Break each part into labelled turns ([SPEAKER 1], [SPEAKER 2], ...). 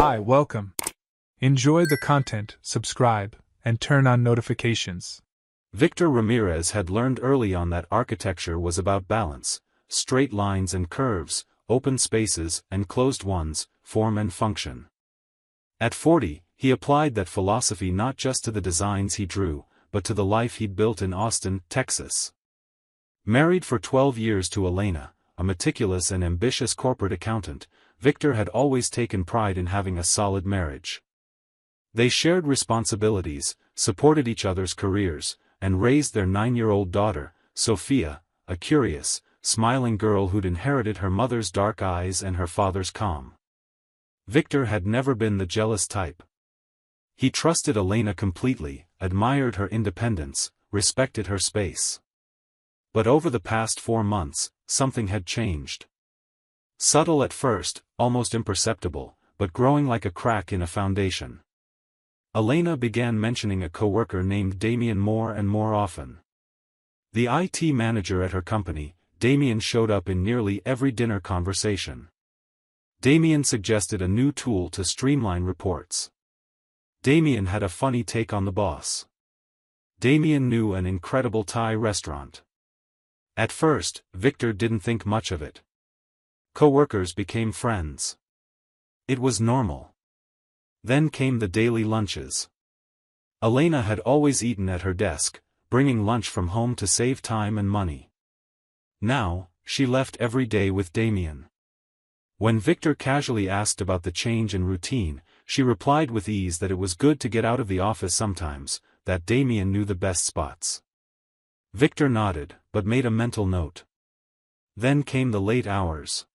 [SPEAKER 1] Hi, welcome. Enjoy the content, subscribe, and turn on notifications.
[SPEAKER 2] Victor Ramirez had learned early on that architecture was about balance, straight lines and curves, open spaces and closed ones, form and function. At 40, he applied that philosophy not just to the designs he drew, but to the life he'd built in Austin, Texas. Married for 12 years to Elena, a meticulous and ambitious corporate accountant, Victor had always taken pride in having a solid marriage. They shared responsibilities, supported each other's careers, and raised their 9-year-old daughter, Sophia, a curious, smiling girl who'd inherited her mother's dark eyes and her father's calm. Victor had never been the jealous type. He trusted Elena completely, admired her independence, respected her space. But over the past 4 months, something had changed. Subtle at first, almost imperceptible, but growing like a crack in a foundation. Elena began mentioning a coworker named Damien more and more often. The IT manager at her company, Damien showed up in nearly every dinner conversation. Damien suggested a new tool to streamline reports. Damien had a funny take on the boss. Damien knew an incredible Thai restaurant. At first, Victor didn't think much of it. Coworkers became friends. It was normal. Then came the daily lunches. Elena had always eaten at her desk, bringing lunch from home to save time and money. Now, she left every day with Damien. When Victor casually asked about the change in routine, she replied with ease that it was good to get out of the office sometimes, that Damien knew the best spots. Victor nodded, but made a mental note. Then came the late hours.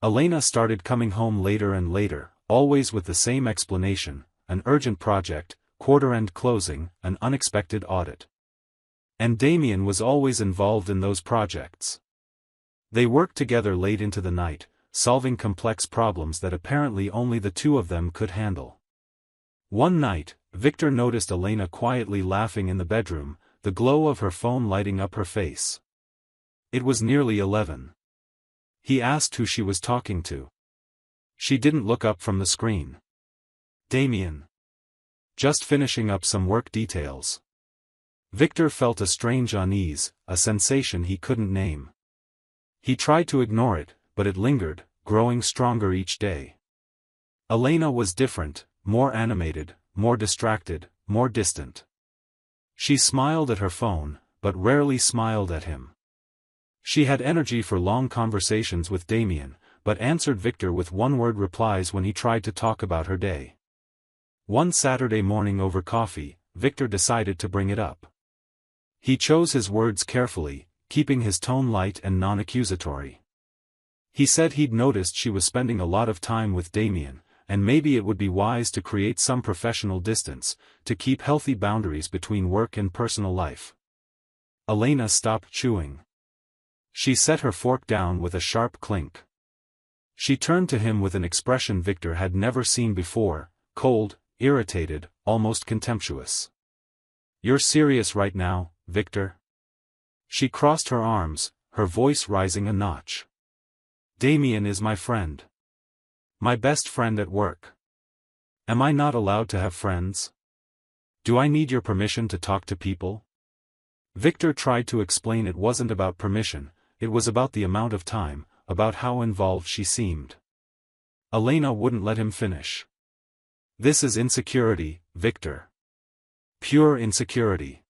[SPEAKER 2] Elena started coming home later and later, always with the same explanation: an urgent project, quarter-end closing, an unexpected audit. And Damien was always involved in those projects. They worked together late into the night, solving complex problems that apparently only the two of them could handle. One night, Victor noticed Elena quietly laughing in the bedroom, the glow of her phone lighting up her face. It was nearly 11. He asked who she was talking to. She didn't look up from the screen. Damien. Just finishing up some work details. Victor felt a strange unease, a sensation he couldn't name. He tried to ignore it, but it lingered, growing stronger each day. Elena was different, more animated, more distracted, more distant. She smiled at her phone, but rarely smiled at him. She had energy for long conversations with Damien, but answered Victor with one-word replies when he tried to talk about her day. One Saturday morning over coffee, Victor decided to bring it up. He chose his words carefully, keeping his tone light and non-accusatory. He said he'd noticed she was spending a lot of time with Damien, and maybe it would be wise to create some professional distance, to keep healthy boundaries between work and personal life. Elena stopped chewing. She set her fork down with a sharp clink. She turned to him with an expression Victor had never seen before, cold, irritated, almost contemptuous. "You're serious right now, Victor?" She crossed her arms, her voice rising a notch. "Damien is my friend. My best friend at work. Am I not allowed to have friends? Do I need your permission to talk to people?" Victor tried to explain it wasn't about permission, it was about the amount of time, about how involved she seemed. Elena wouldn't let him finish. "This is insecurity, Victor. Pure insecurity.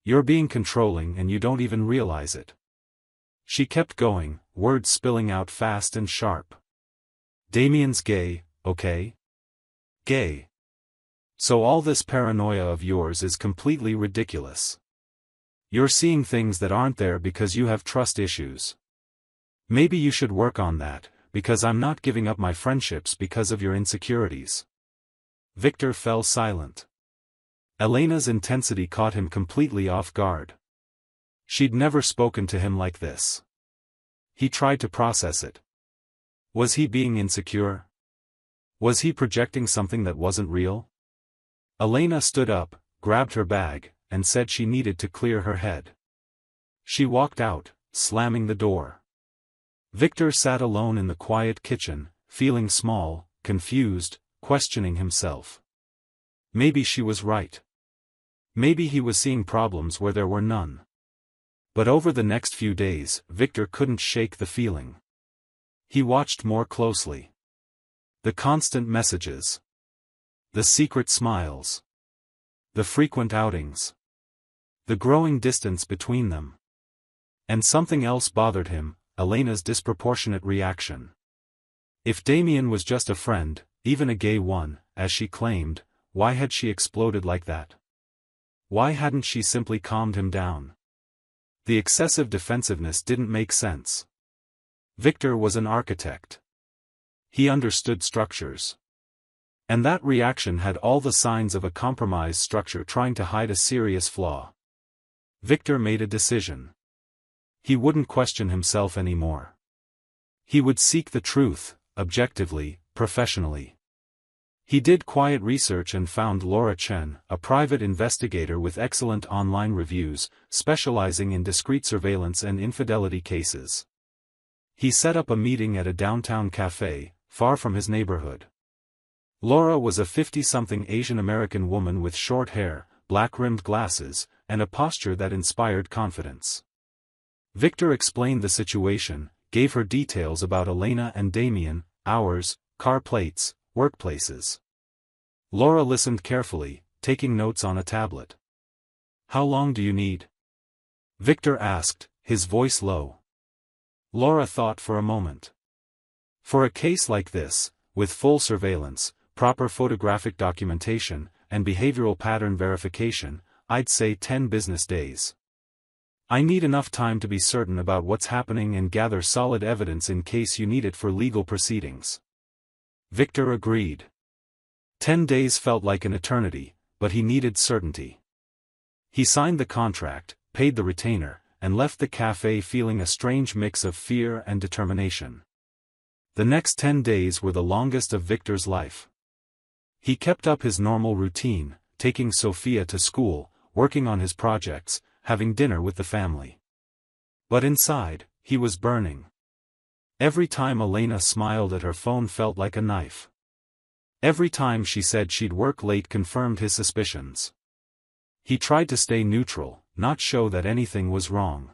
[SPEAKER 2] You're being controlling and you don't even realize it." She kept going, words spilling out fast and sharp. "Damien's gay, okay? Gay. So all this paranoia of yours is completely ridiculous. You're seeing things that aren't there because you have trust issues. Maybe you should work on that, because I'm not giving up my friendships because of your insecurities." Victor fell silent. Elena's intensity caught him completely off guard. She'd never spoken to him like this. He tried to process it. Was he being insecure? Was he projecting something that wasn't real? Elena stood up, grabbed her bag, and said she needed to clear her head. She walked out, slamming the door. Victor sat alone in the quiet kitchen, feeling small, confused, questioning himself. Maybe she was right. Maybe he was seeing problems where there were none. But over the next few days, Victor couldn't shake the feeling. He watched more closely. The constant messages. The secret smiles. The frequent outings. The growing distance between them. And something else bothered him, Elena's disproportionate reaction. If Damien was just a friend, even a gay one, as she claimed, why had she exploded like that? Why hadn't she simply calmed him down? The excessive defensiveness didn't make sense. Victor was an architect. He understood structures. And that reaction had all the signs of a compromised structure trying to hide a serious flaw. Victor made a decision. He wouldn't question himself anymore. He would seek the truth, objectively, professionally. He did quiet research and found Laura Chen, a private investigator with excellent online reviews, specializing in discreet surveillance and infidelity cases. He set up a meeting at a downtown cafe, far from his neighborhood. Laura was a 50-something Asian American woman with short hair, black-rimmed glasses, and a posture that inspired confidence. Victor explained the situation, gave her details about Elena and Damien, hours, car plates, workplaces. Laura listened carefully, taking notes on a tablet. "How long do you need?" Victor asked, his voice low. Laura thought for a moment. "For a case like this, with full surveillance, proper photographic documentation, and behavioral pattern verification, I'd say 10 business days. I need enough time to be certain about what's happening and gather solid evidence in case you need it for legal proceedings." Victor agreed. 10 days felt like an eternity, but he needed certainty. He signed the contract, paid the retainer, and left the cafe feeling a strange mix of fear and determination. The next 10 days were the longest of Victor's life. He kept up his normal routine, taking Sophia to school, working on his projects, having dinner with the family. But inside, he was burning. Every time Elena smiled at her phone felt like a knife. Every time she said she'd work late confirmed his suspicions. He tried to stay neutral, not show that anything was wrong.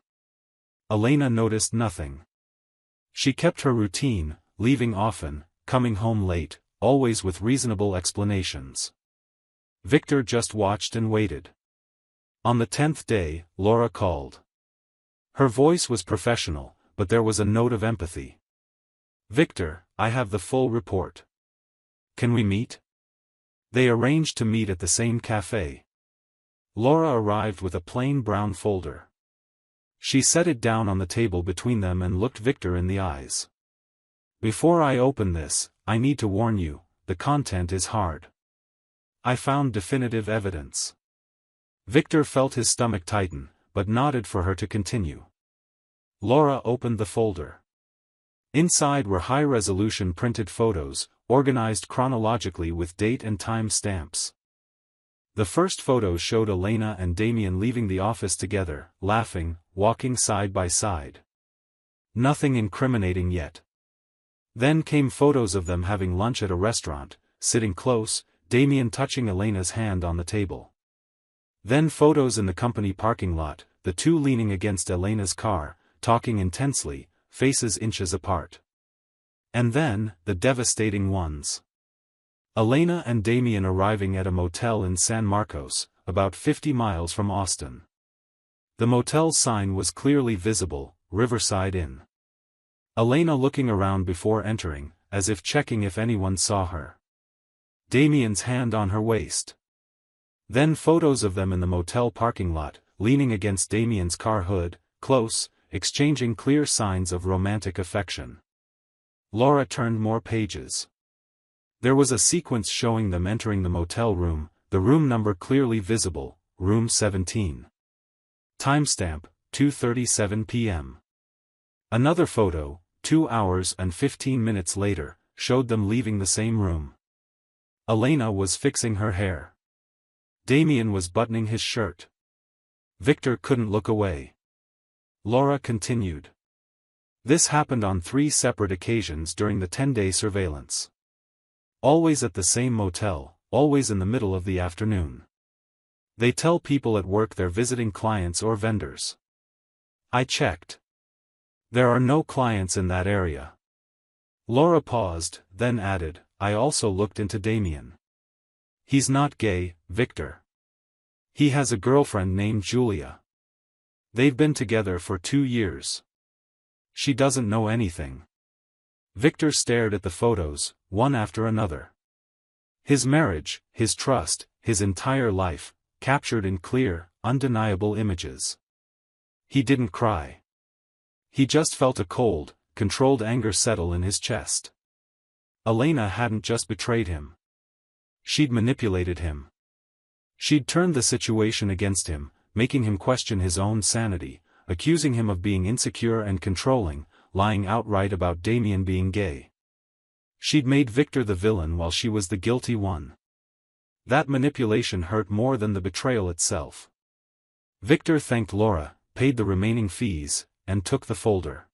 [SPEAKER 2] Elena noticed nothing. She kept her routine, leaving often, coming home late, always with reasonable explanations. Victor just watched and waited. On the 10th day, Laura called. Her voice was professional, but there was a note of empathy. "Victor, I have the full report. Can we meet?" They arranged to meet at the same cafe. Laura arrived with a plain brown folder. She set it down on the table between them and looked Victor in the eyes. "Before I open this, I need to warn you, the content is hard. I found definitive evidence." Victor felt his stomach tighten, but nodded for her to continue. Laura opened the folder. Inside were high-resolution printed photos, organized chronologically with date and time stamps. The first photos showed Elena and Damien leaving the office together, laughing, walking side by side. Nothing incriminating yet. Then came photos of them having lunch at a restaurant, sitting close, Damien touching Elena's hand on the table. Then photos in the company parking lot, the two leaning against Elena's car, talking intensely, faces inches apart. And then, the devastating ones. Elena and Damien arriving at a motel in San Marcos, about 50 miles from Austin. The motel's sign was clearly visible, Riverside Inn. Elena looking around before entering, as if checking if anyone saw her. Damien's hand on her waist. Then photos of them in the motel parking lot, leaning against Damien's car hood, close, exchanging clear signs of romantic affection. Laura turned more pages. There was a sequence showing them entering the motel room, the room number clearly visible, room 17. Timestamp, 2:37 p.m. Another photo, 2 hours and 15 minutes later, showed them leaving the same room. Elena was fixing her hair. Damien was buttoning his shirt. Victor couldn't look away. Laura continued. This happened on 3 separate occasions during the 10-day surveillance. Always at the same motel, always in the middle of the afternoon. They tell people at work they're visiting clients or vendors. I checked. There are no clients in that area. Laura paused, then added, I also looked into Damien. He's not gay, Victor. He has a girlfriend named Julia. They've been together for 2 years. She doesn't know anything. Victor stared at the photos, one after another. His marriage, his trust, his entire life, captured in clear, undeniable images. He didn't cry. He just felt a cold, controlled anger settle in his chest. Elena hadn't just betrayed him. She'd manipulated him. She'd turned the situation against him, making him question his own sanity, accusing him of being insecure and controlling, lying outright about Damien being gay. She'd made Victor the villain while she was the guilty one. That manipulation hurt more than the betrayal itself. Victor thanked Laura, paid the remaining fees, and took the folder.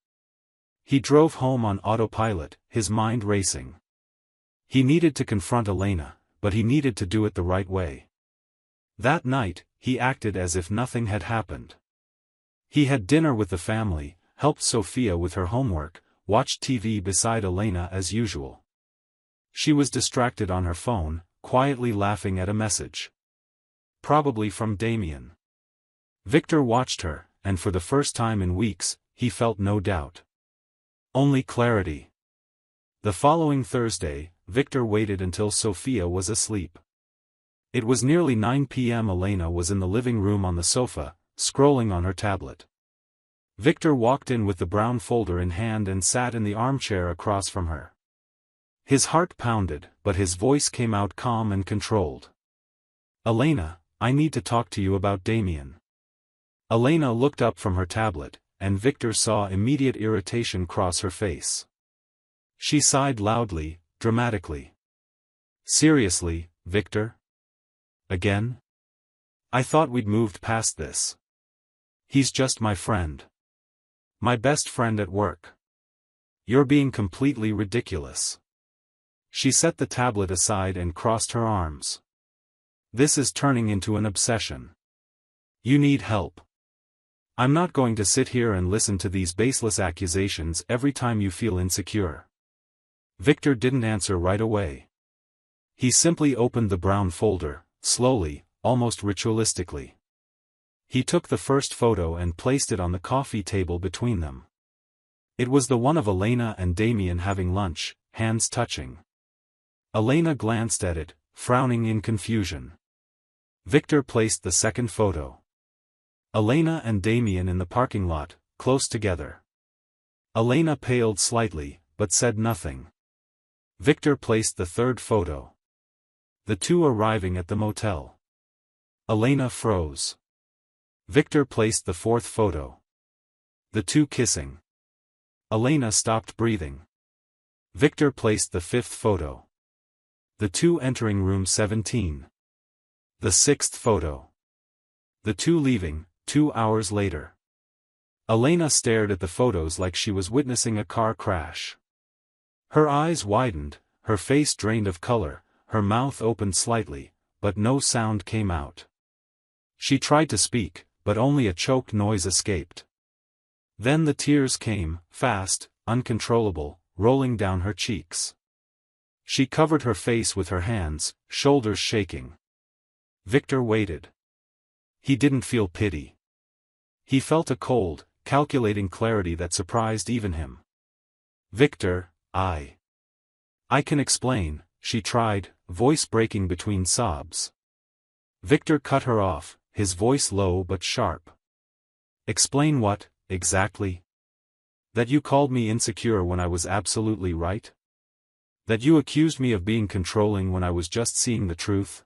[SPEAKER 2] He drove home on autopilot, his mind racing. He needed to confront Elena, but he needed to do it the right way. That night, he acted as if nothing had happened. He had dinner with the family, helped Sophia with her homework, watched TV beside Elena as usual. She was distracted on her phone, quietly laughing at a message. Probably from Damien. Victor watched her, and for the first time in weeks, he felt no doubt. Only clarity. The following Thursday, Victor waited until Sophia was asleep. It was nearly 9 p.m. Elena was in the living room on the sofa, scrolling on her tablet. Victor walked in with the brown folder in hand and sat in the armchair across from her. His heart pounded, but his voice came out calm and controlled. Elena, I need to talk to you about Damien. Elena looked up from her tablet, and Victor saw immediate irritation cross her face. She sighed loudly, dramatically. Seriously, Victor? Again? I thought we'd moved past this. He's just my friend. My best friend at work. You're being completely ridiculous. She set the tablet aside and crossed her arms. This is turning into an obsession. You need help. I'm not going to sit here and listen to these baseless accusations every time you feel insecure. Victor didn't answer right away. He simply opened the brown folder, slowly, almost ritualistically. He took the first photo and placed it on the coffee table between them. It was the one of Elena and Damien having lunch, hands touching. Elena glanced at it, frowning in confusion. Victor placed the second photo. Elena and Damien in the parking lot, close together. Elena paled slightly, but said nothing. Victor placed the third photo. The two arriving at the motel. Elena froze. Victor placed the fourth photo. The two kissing. Elena stopped breathing. Victor placed the fifth photo. The two entering room 17. The sixth photo. The two leaving, 2 hours later. Elena stared at the photos like she was witnessing a car crash. Her eyes widened, her face drained of color, her mouth opened slightly, but no sound came out. She tried to speak, but only a choked noise escaped. Then the tears came, fast, uncontrollable, rolling down her cheeks. She covered her face with her hands, shoulders shaking. Victor waited. He didn't feel pity. He felt a cold, calculating clarity that surprised even him. Victor, I can explain, she tried, voice breaking between sobs. Victor cut her off, his voice low but sharp. Explain what, exactly? That you called me insecure when I was absolutely right? That you accused me of being controlling when I was just seeing the truth?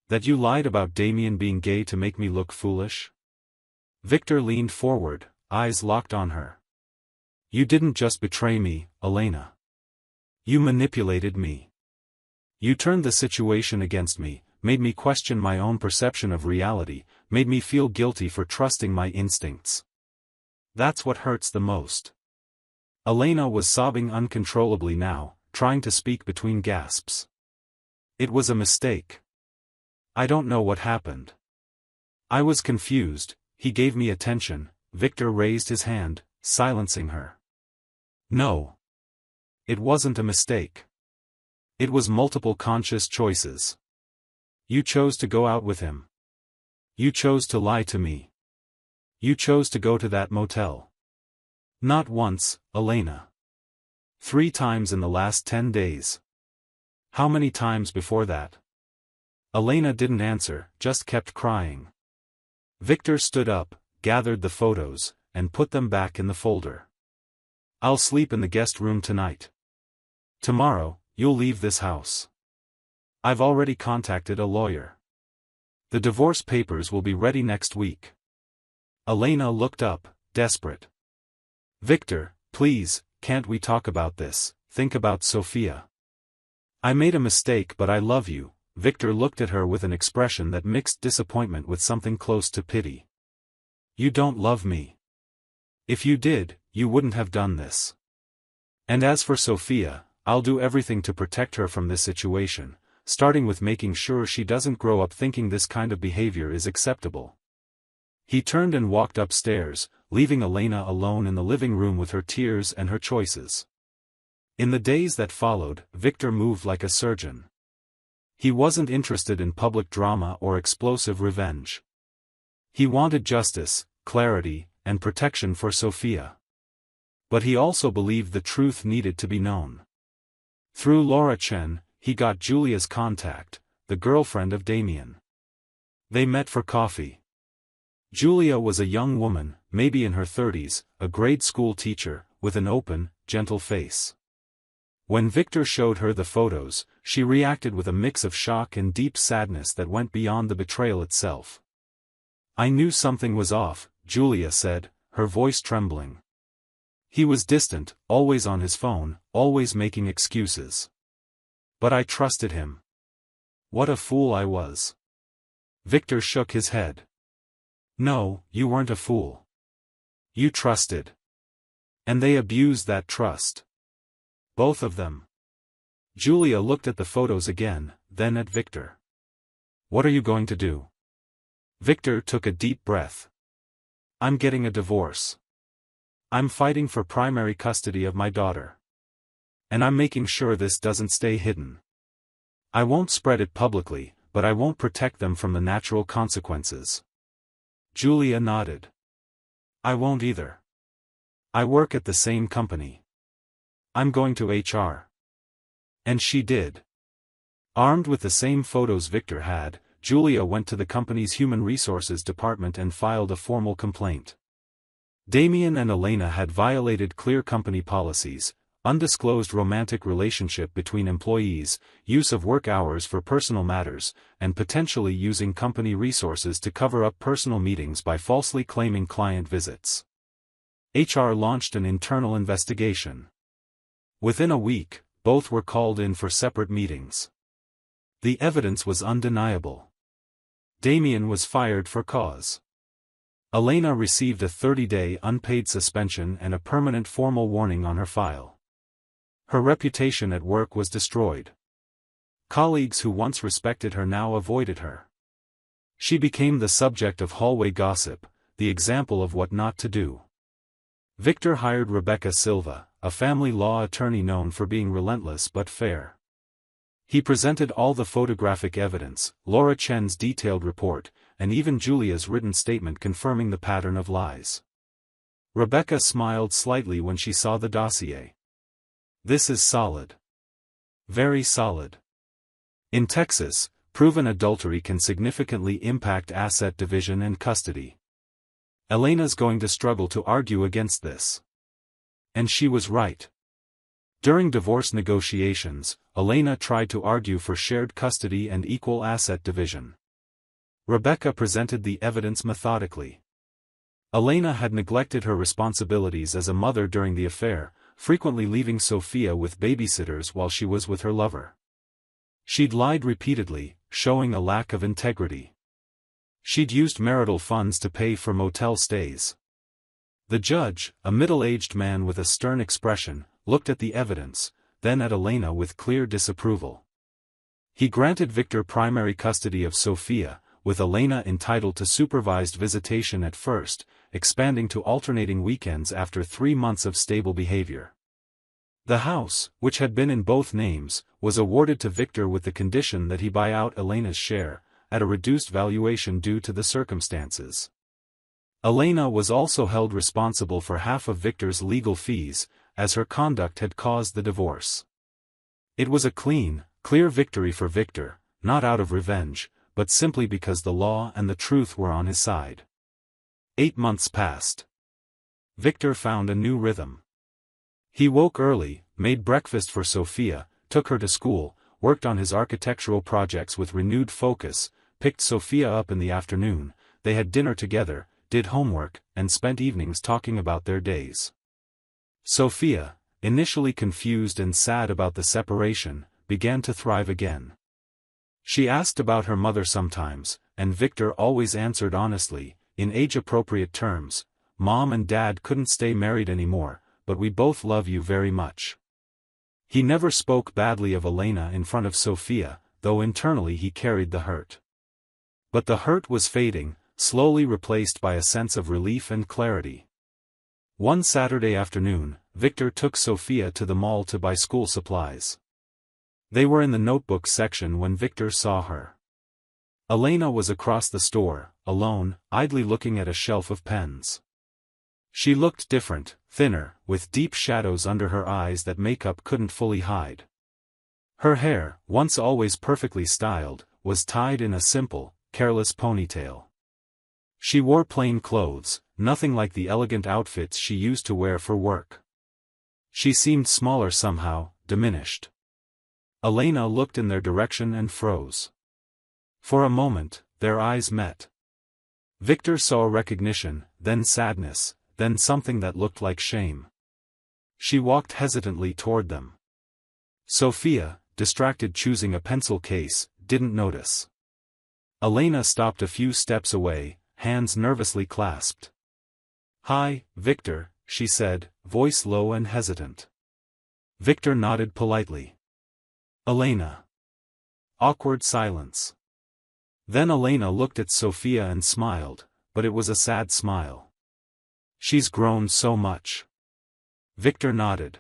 [SPEAKER 2] That you lied about Damien being gay to make me look foolish? Victor leaned forward, eyes locked on her. You didn't just betray me, Elena. You manipulated me. You turned the situation against me, made me question my own perception of reality, made me feel guilty for trusting my instincts. That's what hurts the most. Elena was sobbing uncontrollably now, trying to speak between gasps. It was a mistake. I don't know what happened. I was confused. He gave me attention. Victor raised his hand, silencing her. No. It wasn't a mistake. It was multiple conscious choices. You chose to go out with him. You chose to lie to me. You chose to go to that motel. Not once, Elena. 3 times in the last 10 days. How many times before that? Elena didn't answer, just kept crying. Victor stood up, gathered the photos, and put them back in the folder. I'll sleep in the guest room tonight. Tomorrow, you'll leave this house. I've already contacted a lawyer. The divorce papers will be ready next week. Elena looked up, desperate. Victor, please, can't we talk about this? Think about Sophia. I made a mistake, but I love you. Victor looked at her with an expression that mixed disappointment with something close to pity. You don't love me. If you did, you wouldn't have done this. And as for Sophia, I'll do everything to protect her from this situation, starting with making sure she doesn't grow up thinking this kind of behavior is acceptable. He turned and walked upstairs, leaving Elena alone in the living room with her tears and her choices. In the days that followed, Victor moved like a surgeon. He wasn't interested in public drama or explosive revenge. He wanted justice, clarity, and protection for Sophia. But he also believed the truth needed to be known. Through Laura Chen, he got Julia's contact, the girlfriend of Damien. They met for coffee. Julia was a young woman, maybe in her 30s, a grade school teacher, with an open, gentle face. When Victor showed her the photos, she reacted with a mix of shock and deep sadness that went beyond the betrayal itself. I knew something was off, Julia said, her voice trembling. He was distant, always on his phone, always making excuses. But I trusted him. What a fool I was. Victor shook his head. No, you weren't a fool. You trusted. And they abused that trust. Both of them. Julia looked at the photos again, then at Victor. What are you going to do? Victor took a deep breath. I'm getting a divorce. I'm fighting for primary custody of my daughter. And I'm making sure this doesn't stay hidden. I won't spread it publicly, but I won't protect them from the natural consequences. Julia nodded. I won't either. I work at the same company. I'm going to HR. And she did. Armed with the same photos Victor had, Julia went to the company's human resources department and filed a formal complaint. Damien and Elena had violated clear company policies, undisclosed romantic relationship between employees, use of work hours for personal matters, and potentially using company resources to cover up personal meetings by falsely claiming client visits. HR launched an internal investigation. Within a week, both were called in for separate meetings. The evidence was undeniable. Damien was fired for cause. Elena received a 30-day unpaid suspension and a permanent formal warning on her file. Her reputation at work was destroyed. Colleagues who once respected her now avoided her. She became the subject of hallway gossip, the example of what not to do. Victor hired Rebecca Silva, a family law attorney known for being relentless but fair. He presented all the photographic evidence, Laura Chen's detailed report, and even Julia's written statement confirming the pattern of lies. Rebecca smiled slightly when she saw the dossier. This is solid. Very solid. In Texas, proven adultery can significantly impact asset division and custody. Elena's going to struggle to argue against this. And she was right. During divorce negotiations, Elena tried to argue for shared custody and equal asset division. Rebecca presented the evidence methodically. Elena had neglected her responsibilities as a mother during the affair, frequently leaving Sophia with babysitters while she was with her lover. She'd lied repeatedly, showing a lack of integrity. She'd used marital funds to pay for motel stays. The judge, a middle-aged man with a stern expression, looked at the evidence, then at Elena with clear disapproval. He granted Victor primary custody of Sophia, with Elena entitled to supervised visitation at first, expanding to alternating weekends after 3 months of stable behavior. The house, which had been in both names, was awarded to Victor with the condition that he buy out Elena's share, at a reduced valuation due to the circumstances. Elena was also held responsible for half of Victor's legal fees, as her conduct had caused the divorce. It was a clear victory for Victor, not out of revenge, but simply because the law and the truth were on his side. 8 months passed. Victor found a new rhythm. He woke early, made breakfast for Sophia, took her to school, worked on his architectural projects with renewed focus, picked Sophia up in the afternoon, they had dinner together, did homework, and spent evenings talking about their days. Sophia, initially confused and sad about the separation, began to thrive again. She asked about her mother sometimes, and Victor always answered honestly, in age-appropriate terms, "Mom and Dad couldn't stay married anymore, but we both love you very much." He never spoke badly of Elena in front of Sophia, though internally he carried the hurt. But the hurt was fading, slowly replaced by a sense of relief and clarity. One Saturday afternoon, Victor took Sophia to the mall to buy school supplies. They were in the notebook section when Victor saw her. Elena was across the store, alone, idly looking at a shelf of pens. She looked different, thinner, with deep shadows under her eyes that makeup couldn't fully hide. Her hair, once always perfectly styled, was tied in a simple, careless ponytail. She wore plain clothes, nothing like the elegant outfits she used to wear for work. She seemed smaller somehow, diminished. Elena looked in their direction and froze. For a moment, their eyes met. Victor saw recognition, then sadness, then something that looked like shame. She walked hesitantly toward them. Sophia, distracted choosing a pencil case, didn't notice. Elena stopped a few steps away, hands nervously clasped. "Hi, Victor," she said, voice low and hesitant. Victor nodded politely. "Elena." Awkward silence. Then Elena looked at Sophia and smiled, but it was a sad smile. "She's grown so much." Victor nodded.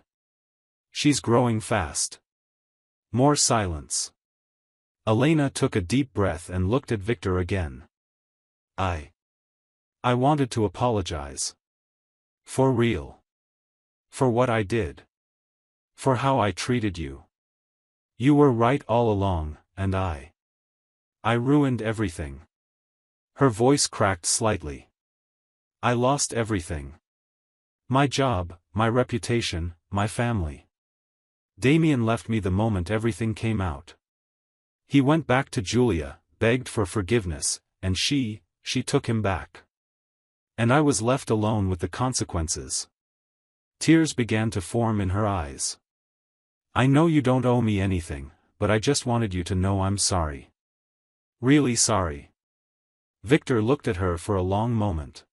[SPEAKER 2] "She's growing fast." More silence. Elena took a deep breath and looked at Victor again. I wanted to apologize. For real. For what I did. For how I treated you. You were right all along, and I ruined everything." Her voice cracked slightly. "I lost everything. My job, my reputation, my family. Damien left me the moment everything came out. He went back to Julia, begged for forgiveness, and she took him back. And I was left alone with the consequences." Tears began to form in her eyes. "I know you don't owe me anything, but I just wanted you to know I'm sorry. Really sorry." Victor looked at her for a long moment.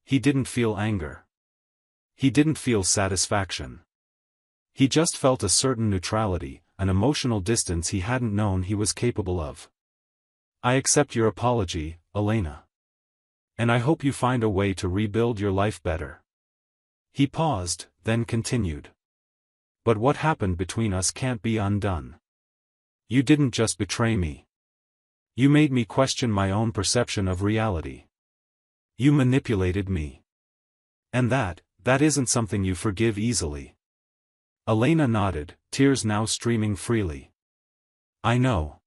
[SPEAKER 2] He didn't feel anger. He didn't feel satisfaction. He just felt a certain neutrality, an emotional distance he hadn't known he was capable of. "I accept your apology, Elena. And I hope you find a way to rebuild your life better." He paused, then continued. "But what happened between us can't be undone. You didn't just betray me. You made me question my own perception of reality. You manipulated me. And that isn't something you forgive easily." Elena nodded, tears now streaming freely. I know.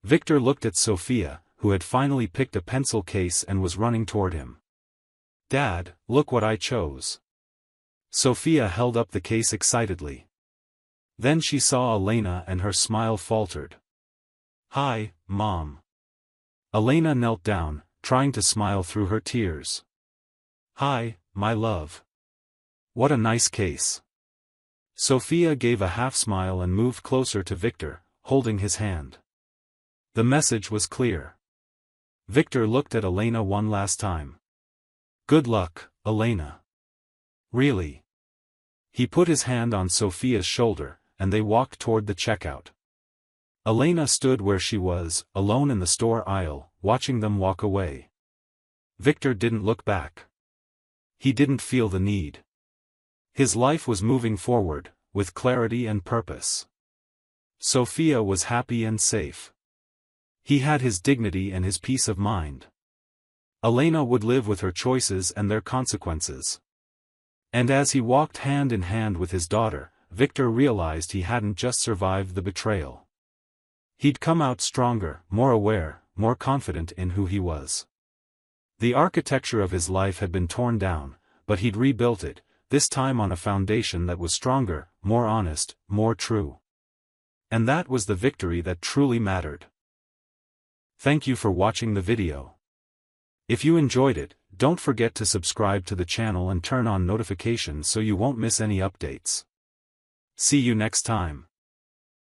[SPEAKER 2] Victor looked at Sophia, who had finally picked a pencil case and was running toward him. "Dad, look what I chose." Sophia held up the case excitedly. Then she saw Elena and her smile faltered. "Hi, Mom." Elena knelt down, trying to smile through her tears. "Hi, my love. What a nice case." Sophia gave a half smile and moved closer to Victor, holding his hand. The message was clear. Victor looked at Elena one last time. "Good luck, Elena. Really." He put his hand on Sophia's shoulder, and they walked toward the checkout. Elena stood where she was, alone in the store aisle, watching them walk away. Victor didn't look back. He didn't feel the need. His life was moving forward, with clarity and purpose. Sophia was happy and safe. He had his dignity and his peace of mind. Elena would live with her choices and their consequences. And as he walked hand in hand with his daughter, Victor realized he hadn't just survived the betrayal. He'd come out stronger, more aware, more confident in who he was. The architecture of his life had been torn down, but he'd rebuilt it, this time on a foundation that was stronger, more honest, more true. And that was the victory that truly mattered. Thank you for watching the video. If you enjoyed it, don't forget to subscribe to the channel and turn on notifications so you won't miss any updates. See you next time.